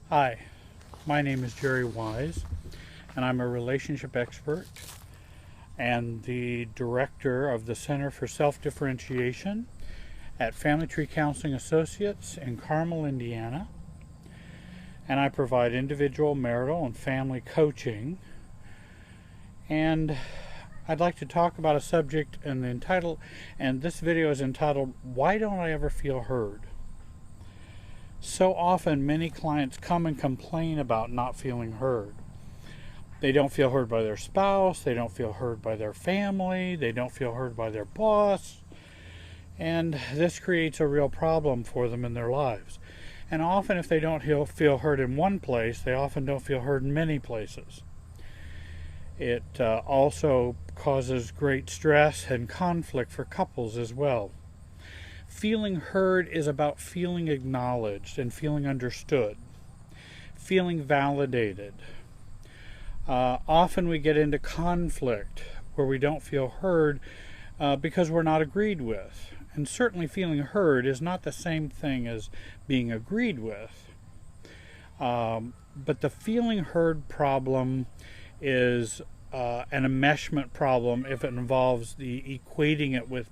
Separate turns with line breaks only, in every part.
Hi, my name is Jerry Wise, and I'm a relationship expert and the director of the Center for Self-Differentiation at Family Tree Counseling Associates in Carmel, Indiana. And I provide individual, marital, and family coaching. And I'd like to talk about a subject and this video is entitled, Why Don't I Ever Feel Heard? So often, many clients come and complain about not feeling heard. They don't feel heard by their spouse, they don't feel heard by their family, they don't feel heard by their boss, and this creates a real problem for them in their lives. And often, if they don't feel heard in one place, they often don't feel heard in many places. It also causes great stress and conflict for couples as well. Feeling heard is about feeling acknowledged and feeling understood, feeling validated. Often we get into conflict where we don't feel heard because we're not agreed with. And certainly feeling heard is not the same thing as being agreed with. But the feeling heard problem is an enmeshment problem if it involves the equating it with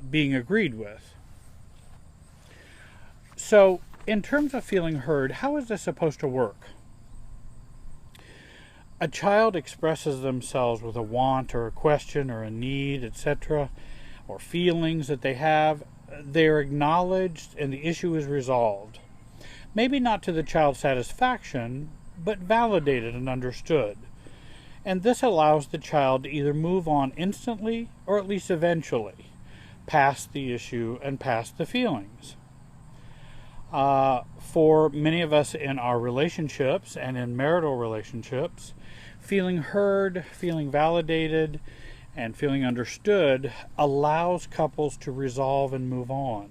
being agreed with. So, in terms of feeling heard, how is this supposed to work? A child expresses themselves with a want or a question or a need, etc., or feelings that they have. They are acknowledged and the issue is resolved. Maybe not to the child's satisfaction, but validated and understood. And this allows the child to either move on instantly or at least eventually, past the issue and past the feelings. For many of us in our relationships and in marital relationships, feeling heard, feeling validated, and feeling understood allows couples to resolve and move on.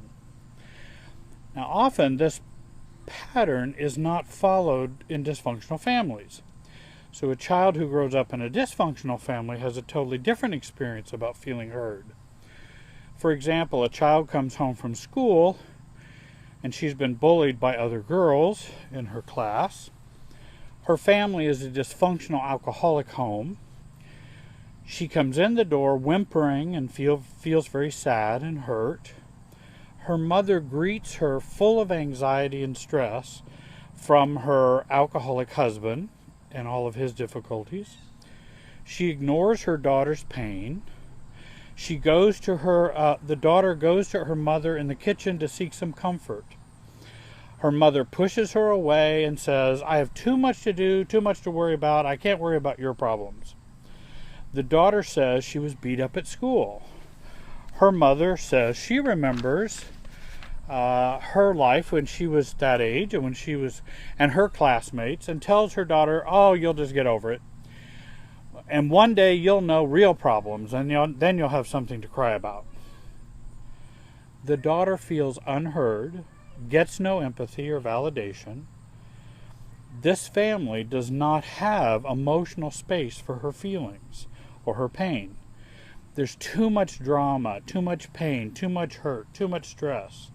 Now, often this pattern is not followed in dysfunctional families. So a child who grows up in a dysfunctional family has a totally different experience about feeling heard. For example, a child comes home from school and she's been bullied by other girls in her class. Her family is a dysfunctional alcoholic home. She comes in the door whimpering and feels very sad and hurt. Her mother greets her full of anxiety and stress from her alcoholic husband and all of his difficulties. She ignores her daughter's pain. The daughter goes to her mother in the kitchen to seek some comfort. Her mother pushes her away and says, I have too much to do, too much to worry about. I can't worry about your problems. The daughter says she was beat up at school. Her mother says she remembers her life when she was that age and her classmates, and tells her daughter, oh, you'll just get over it. And one day you'll know real problems, and then you'll have something to cry about. The daughter feels unheard, gets no empathy or validation. This family does not have emotional space for her feelings or her pain. There's too much drama, too much pain, too much hurt, too much stress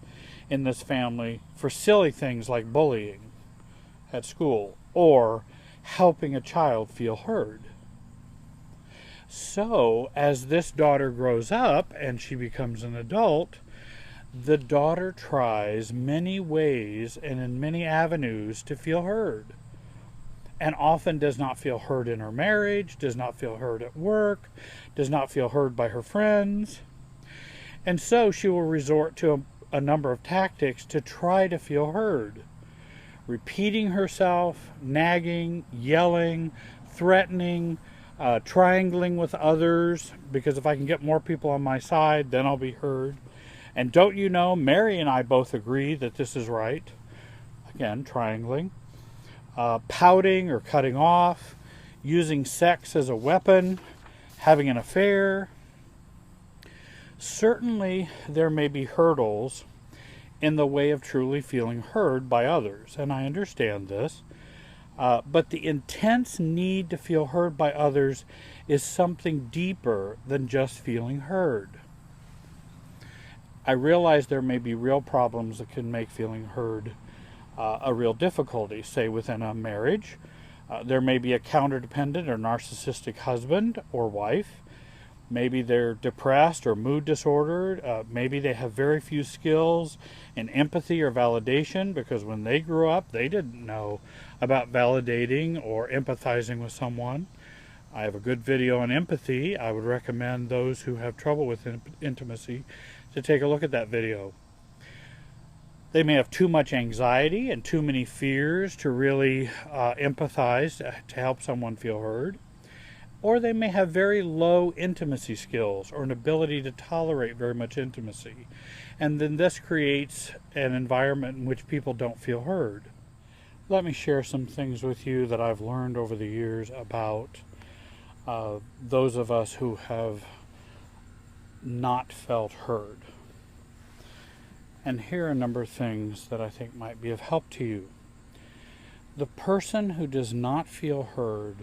in this family for silly things like bullying at school or helping a child feel heard. So, as this daughter grows up and she becomes an adult, the daughter tries many ways and in many avenues to feel heard, and often does not feel heard in her marriage, does not feel heard at work, does not feel heard by her friends. And so she will resort to a number of tactics to try to feel heard. Repeating herself, nagging, yelling, threatening, triangling with others, because if I can get more people on my side, then I'll be heard. And don't you know, Mary and I both agree that this is right. Again, triangling. Pouting or cutting off, using sex as a weapon, having an affair. Certainly, there may be hurdles in the way of truly feeling heard by others, and I understand this. But the intense need to feel heard by others is something deeper than just feeling heard. I realize there may be real problems that can make feeling heard a real difficulty, say within a marriage. There may be a counter-dependent or narcissistic husband or wife. Maybe they're depressed or mood disordered. Maybe they have very few skills in empathy or validation, because when they grew up, they didn't know about validating or empathizing with someone. I have a good video on empathy. I would recommend those who have trouble with intimacy to take a look at that video. They may have too much anxiety and too many fears to really empathize to help someone feel heard. Or they may have very low intimacy skills or an ability to tolerate very much intimacy. And then this creates an environment in which people don't feel heard. Let me share some things with you that I've learned over the years about those of us who have not felt heard. And here are a number of things that I think might be of help to you. The person who does not feel heard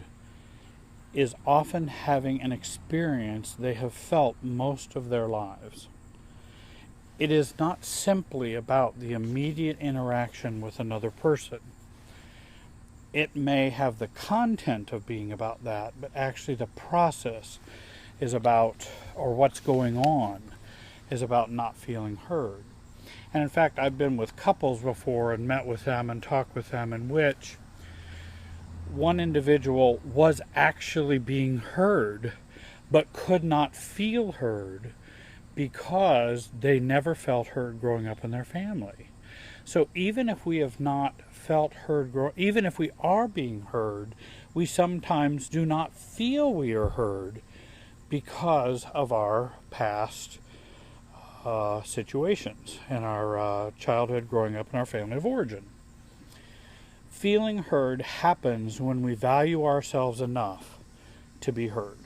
is often having an experience they have felt most of their lives. It is not simply about the immediate interaction with another person. It may have the content of being about that, but actually the process is about, or what's going on, is about not feeling heard. And in fact, I've been with couples before and met with them and talked with them in which one individual was actually being heard, but could not feel heard because they never felt heard growing up in their family. So even if we have not felt heard, even if we are being heard, we sometimes do not feel we are heard because of our past situations and our childhood growing up in our family of origin. Feeling heard happens when we value ourselves enough to be heard.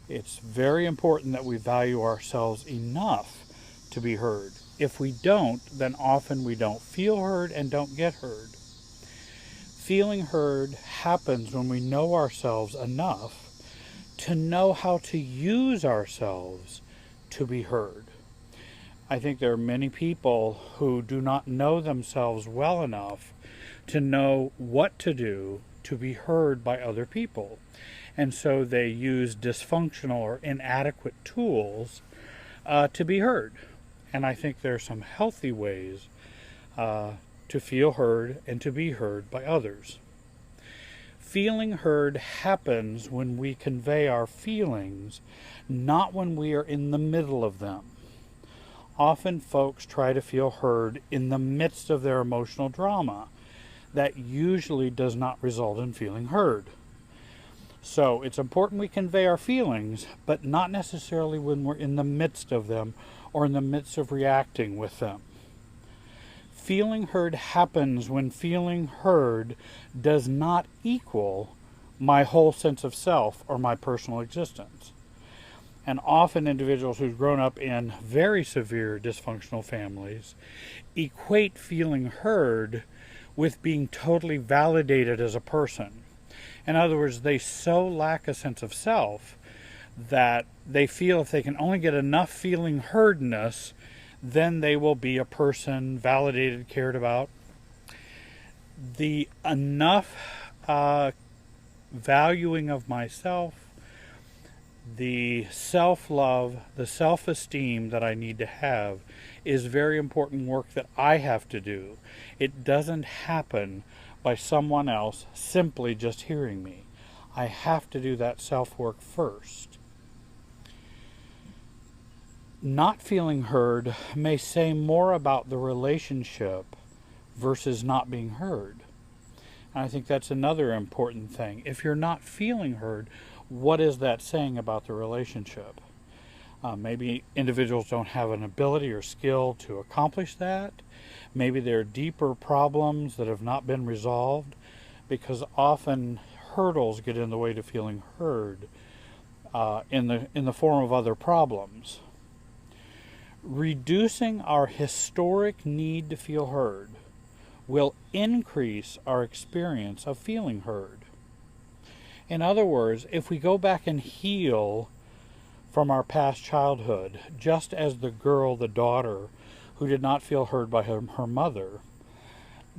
It's very important that we value ourselves enough to be heard. If we don't, then often we don't feel heard and don't get heard. Feeling heard happens when we know ourselves enough to know how to use ourselves to be heard. I think there are many people who do not know themselves well enough to know what to do to be heard by other people. And so they use dysfunctional or inadequate tools to be heard. And I think there are some healthy ways to feel heard and to be heard by others. Feeling heard happens when we convey our feelings, not when we are in the middle of them. Often folks try to feel heard in the midst of their emotional drama. That usually does not result in feeling heard. So it's important we convey our feelings, but not necessarily when we're in the midst of them or in the midst of reacting with them. Feeling heard happens when feeling heard does not equal my whole sense of self or my personal existence. And often individuals who've grown up in very severe dysfunctional families equate feeling heard with being totally validated as a person. In other words, they so lack a sense of self that they feel if they can only get enough feeling heardness, then they will be a person validated, cared about. The enough valuing of myself, the self-love, the self-esteem that I need to have is very important work that I have to do. It doesn't happen by someone else simply just hearing me. I have to do that self-work first. Not feeling heard may say more about the relationship versus not being heard. And I think that's another important thing. If you're not feeling heard, what is that saying about the relationship? Maybe individuals don't have an ability or skill to accomplish that. Maybe there are deeper problems that have not been resolved, because often hurdles get in the way to feeling heard in the form of other problems. Reducing our historic need to feel heard will increase our experience of feeling heard. In other words, if we go back and heal from our past childhood, just as the girl, the daughter, who did not feel heard by her mother,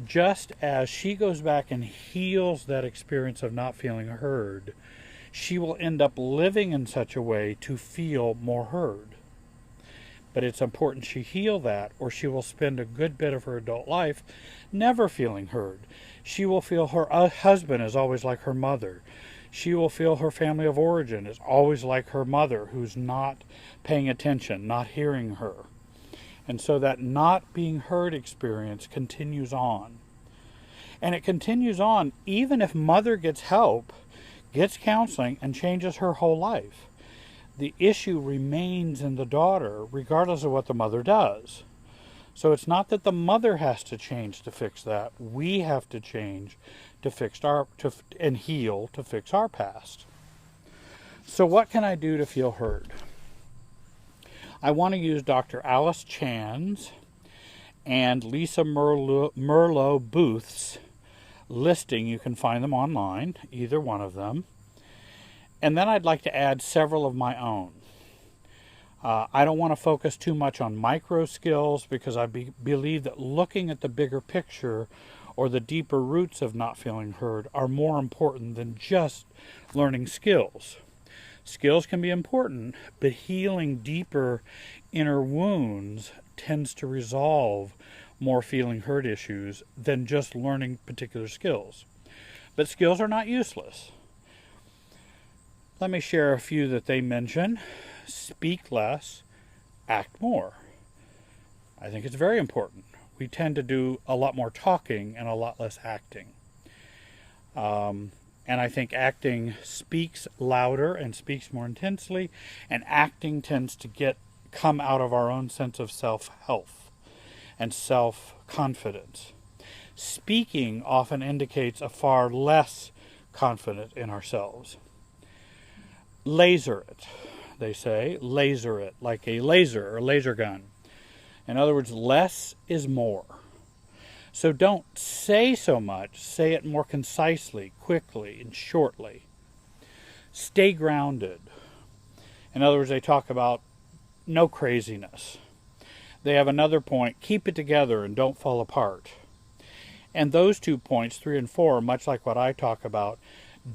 just as she goes back and heals that experience of not feeling heard, she will end up living in such a way to feel more heard. But it's important she heal that, or she will spend a good bit of her adult life never feeling heard. She will feel her husband is always like her mother. She will feel her family of origin is always like her mother, who's not paying attention, not hearing her. And so that not being heard experience continues on. And it continues on even if mother gets help, gets counseling, and changes her whole life. The issue remains in the daughter regardless of what the mother does. So it's not that the mother has to change to fix that. We have to change to fix and heal to fix our past. So what can I do to feel heard? I want to use Dr. Alice Chan's and Lisa Merlo Booth's listing. You can find them online, either one of them. And then I'd like to add several of my own. I don't want to focus too much on micro skills because I believe that looking at the bigger picture or the deeper roots of not feeling heard are more important than just learning skills. Skills can be important, but healing deeper inner wounds tends to resolve more feeling heard issues than just learning particular skills. But skills are not useless. Let me share a few that they mention. Speak less, act more. I think it's very important. We tend to do a lot more talking and a lot less acting. And I think acting speaks louder and speaks more intensely, and acting tends to come out of our own sense of self-health and self-confidence. Speaking often indicates a far less confidence in ourselves. Laser it, they say. Laser it, like a laser or laser gun. In other words, less is more. So don't say so much. Say it more concisely, quickly, and shortly. Stay grounded. In other words, they talk about no craziness. They have another point, keep it together and don't fall apart. And those 2 points, 3 and 4, are much like what I talk about.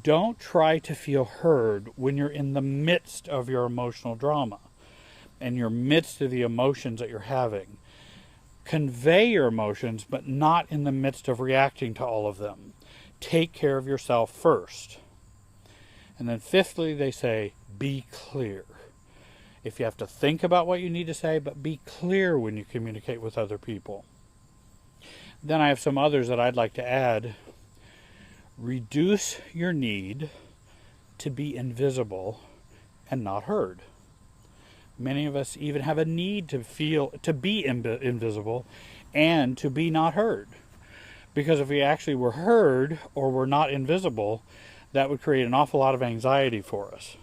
Don't try to feel heard when you're in the midst of your emotional drama and your midst of the emotions that you're having. Convey your emotions, but not in the midst of reacting to all of them. Take care of yourself first. And then fifthly, they say, be clear. If you have to think about what you need to say, but be clear when you communicate with other people. Then I have some others that I'd like to add. Reduce your need to be invisible and not heard. Many of us even have a need to be invisible and to be not heard. Because if we actually were heard or were not invisible, that would create an awful lot of anxiety for us.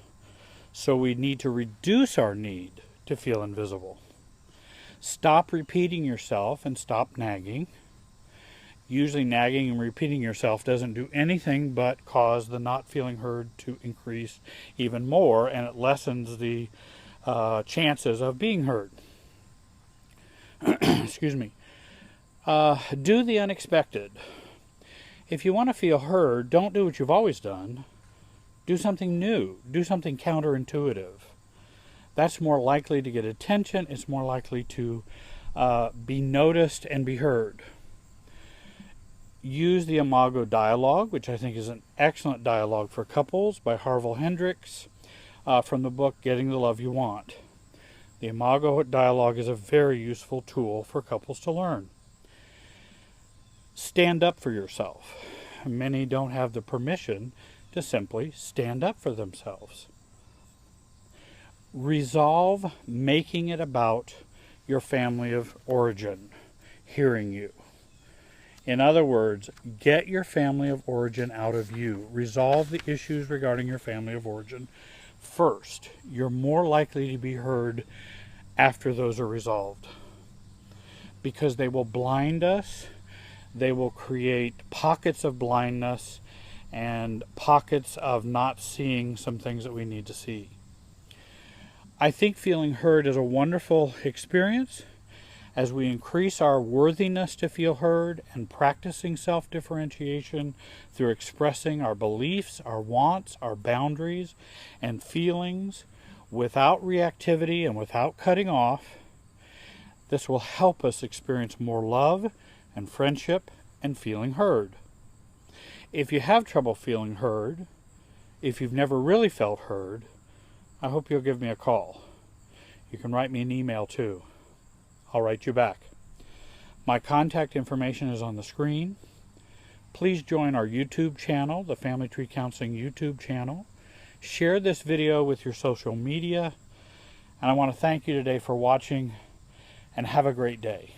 So we need to reduce our need to feel invisible. Stop repeating yourself and stop nagging. Usually nagging and repeating yourself doesn't do anything but cause the not feeling heard to increase even more, and it lessens the chances of being heard. Excuse me. Do the unexpected. If you want to feel heard, don't do what you've always done. Do something new. Do something counterintuitive. That's more likely to get attention. It's more likely to be noticed and be heard. Use the Imago dialogue, which I think is an excellent dialogue for couples, by Harville Hendricks, from the book Getting the Love You Want. The Imago dialogue is a very useful tool for couples to learn. Stand up for yourself. Many don't have the permission to simply stand up for themselves. Resolve making it about your family of origin hearing you. In other words, get your family of origin out of you. Resolve the issues regarding your family of origin first. You're more likely to be heard after those are resolved, because they will blind us. They will create pockets of blindness and pockets of not seeing some things that we need to see. I think feeling heard is a wonderful experience. As we increase our worthiness to feel heard and practicing self-differentiation through expressing our beliefs, our wants, our boundaries, and feelings without reactivity and without cutting off, this will help us experience more love and friendship and feeling heard. If you have trouble feeling heard, if you've never really felt heard, I hope you'll give me a call. You can write me an email too. I'll write you back. My contact information is on the screen. Please join our YouTube channel, the Family Tree Counseling YouTube channel. Share this video with your social media. And I want to thank you today for watching, and have a great day.